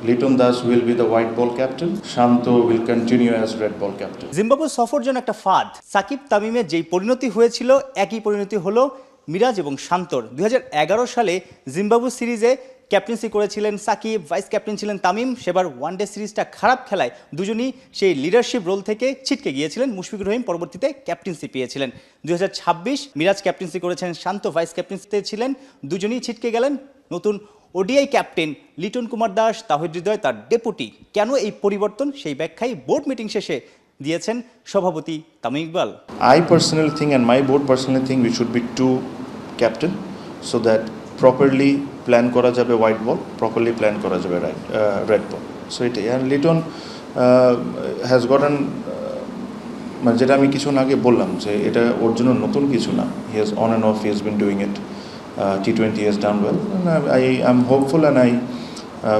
Liton Das will be the white ball captain. Shanto will continue as red ball captain. Zimbabwe সফর যেন একটা ফাঁদ। সাকিব তামিমের যেই পরিণতি হয়েছিল একই পরিণতি হলো মিরাজ এবং শান্তর। 2011 সালে জিম্বাবুয়ে সিরিজে ক্যাপ্টেন্সি করেছিলেন সাকিব, ভাইস ক্যাপ্টেন ছিলেন তামিম। সেবার ওয়ানডে সিরিজটা খারাপ খেলায় দুজনই সেই লিডারশিপ রোল থেকে ছিটকে গিয়েছিলেন। মুশফিকুর রহিম পরবর্তীতে ক্যাপ্টেন্সি পেয়েছিলেন। 2026 মিরাজ ক্যাপ্টেন্সি করেছেন, শান্ত ভাইস ক্যাপ্টেন্সিতে ছিলেন, দুজনই ছিটকে গেলেন। নতুন ওডিআই ক্যাপ্টেন লিটন কুমার দাস, তাহিদ হৃদয় তার ডেপুটি। কেন এই পরিবর্তন, সেই ব্যাখ্যাই বোর্ড মিটিং শেষে দিয়েছেন সভাপতি Tamim Iqbal. I personally think, and my board personally think, we should be two captain, so that properly plan করা যাবে white ball, properly plan করা যাবে red ball. So এটাই, and Liton has gotten মানে যেটা আমি কিছু আগে বললাম যে এটা ওর জন্য নতুন কিছু না. He has on and off, he has been doing it. T20 has done well, and I am hopeful, and I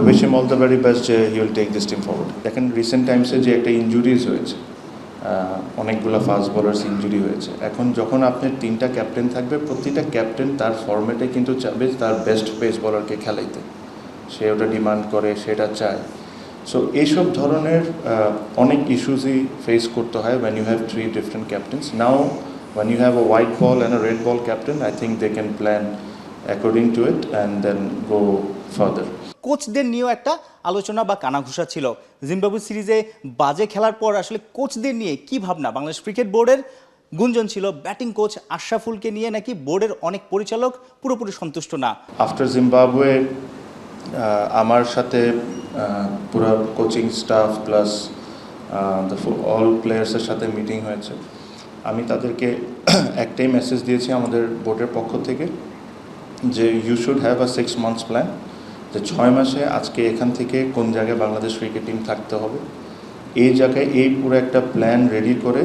wish him all the very best. He will take this team forward. দেখেন recent টাইমসে যে একটা injuries হয়েছে, অনেকগুলো fast bowlers injury হয়েছে। এখন যখন আপনার তিনটা ক্যাপ্টেন থাকবে, প্রতিটা ক্যাপ্টেন তার ফরম্যাটে কিন্তু চাবে তার বেস্ট পেস বোলারকে খেলাইতে, সে ওটা ডিমান্ড করে, সেটা চায়। সো এইসব ধরনের অনেক ইস্যুসই ফেস করতে হয় when you have three different captains. Now when you have a white ball and a red ball captain, I think they can plan according to it and then go further. কোচদের নিয়েও একটা আলোচনা বা কানাঘুষা ছিল। Zimbabwe সিরিজে বাজে খেলার পর আসলে কোচদের নিয়ে কি ভাবনা? বাংলাদেশ ক্রিকেট বোর্ডের গুঞ্জন ছিল ব্যাটিং কোচ আশরাফুলকে নিয়ে নাকি বোর্ডের অনেক পরিচালক পুরোপুরি সন্তুষ্ট না। আফটার জিম্বাবুয়ে আমার সাথে পুরো কোচিং স্টাফ প্লাস অল প্লেয়ার্সের সাথে মিটিং হয়েছে। আমি তাদেরকে একটাই মেসেজ দিয়েছি আমাদের বোর্ডের পক্ষ থেকে, যে you should have a 6 months plan, যে 6 মাসে আজকে এখান থেকে কোন জায়গায় বাংলাদেশ ক্রিকেট টিম থাকতে হবে, এই জায়গায় এই পুরো একটা প্ল্যান রেডি করে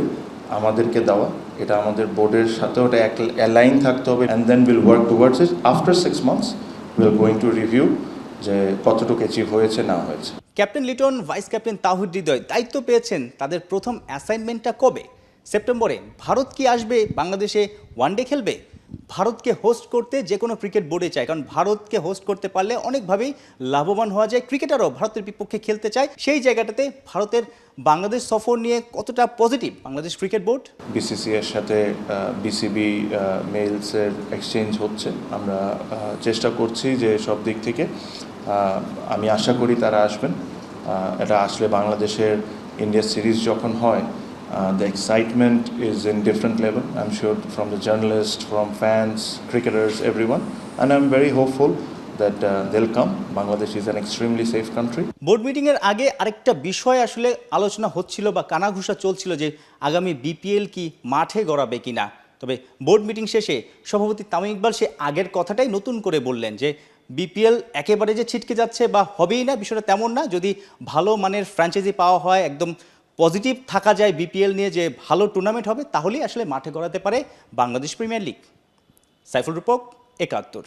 আমাদেরকে দেওয়া। এটা আমাদের বোর্ডের সাথে ওটা অ্যালাইন থাকতে হবে, and then will work towards it. After 6 months will going to review যে কতটুকু অ্যাচিভ হয়েছে না হয়েছে। Captain Liton, vice captain Towhid Hridoy দায়িত্ব পেয়েছেন। তাদের প্রথম অ্যাসাইনমেন্টটা কবে? সেপ্টেম্বরে। ভারত কি আসবে বাংলাদেশে ওয়ানডে খেলবে? ভারতকে হোস্ট করতে যে কোনো ক্রিকেট বোর্ডে চায়, কারণ ভারতকে হোস্ট করতে পারলে অনেকভাবেই লাভবান হওয়া যায়। ক্রিকেটারও ভারতের বিপক্ষে খেলতে চায়। সেই জায়গাটাতে ভারতের বাংলাদেশ সফর নিয়ে কতটা positive Bangladesh cricket board? BCC এর সাথে বিসিবি মেইলসের এক্সচেঞ্জ হচ্ছে। আমরা চেষ্টা করছি যে সব দিক থেকে, আমি আশা করি তারা আসবেন। এটা আসলে বাংলাদেশের ইন্ডিয়া সিরিজ যখন হয়, the excitement is in different level, I'm sure, from the journalists, from fans, cricketers, everyone, and I'm very hopeful that they'll come. Bangladesh is an extremely safe country. Board মিটিংয়ের আগে আরেকটা বিষয় আসলে আলোচনা হচ্ছিল বা কানাঘুষা চলছিল যে আগামী বিপিএল কি মাঠে গড়াবে কিনা। তবে বোর্ড মিটিং শেষে সভাপতি তামিম ইকবাল সে আগের কথাটাই নতুন করে বললেন যে বিপিএল একেবারে যে ছিটকে যাচ্ছে বা হবেই না, বিষয়টা তেমন না। যদি ভালো মানের ফ্র্যাঞ্চাইজি পাওয়া হয়, একদম পজিটিভ থাকা যায় বিপিএল নিয়ে, যে ভালো টুর্নামেন্ট হবে, তাহলেই আসলে মাঠে গড়াতে পারে বাংলাদেশ প্রিমিয়ার লিগ। সাইফুল রূপক, একাত্তর।